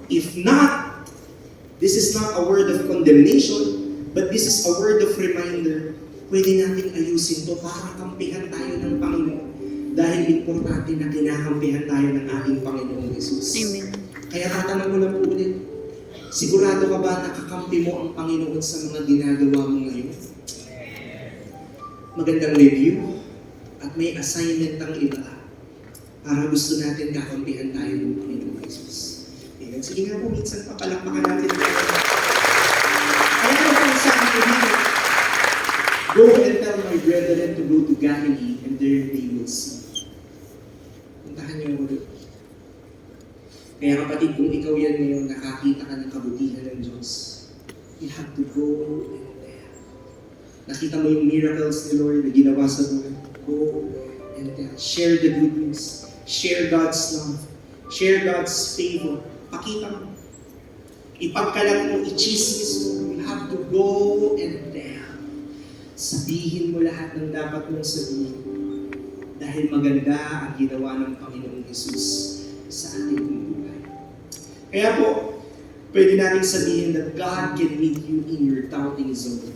If not, this is not a word of condemnation, but this is a word of reminder. Pwede natin ayusin to para kampihan tayo ng Panginoon. Dahil importante na kinakampihan tayo ng ating Panginoong Jesus. Amen. Kaya tatanong ko lang po ulit, sigurado ka ba nakakampi mo ang Panginoon sa mga ginagawa mo ngayon? Magandang review at may assignment ang iba para gusto natin kakampihan tayo ng Panginoong Jesus. Amen. Sige nga po, minsan papalakpakan natin. Kaya po ang sabi ko dito, go and tell my brethren to go to Galilee and there they will see. Puntahan niyo ako doon. Kaya kapatid, kung ikaw yan ngayon, nakakita ka ng kabutihan ng Diyos, you have to go and tell. Nakita mo yung miracles ni Lord na ginawa sa buhay. Go and tell. Share the good news. Share God's love. Share God's favor. Pakita mo. Ipagkalat mo, i-chismis mo. You have to go and tell. Sabihin mo lahat ng dapat mong sabihin. Dahil maganda ang ginawa ng Panginoong Jesus sa ating buhay. Kaya po, pwede natin sabihin that God can meet you in your doubting zone.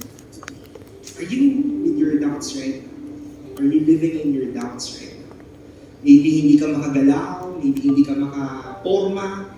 Are you with your doubts right now? Are you living in your doubts right now? Maybe hindi ka makagalaw, maybe hindi ka makaporma,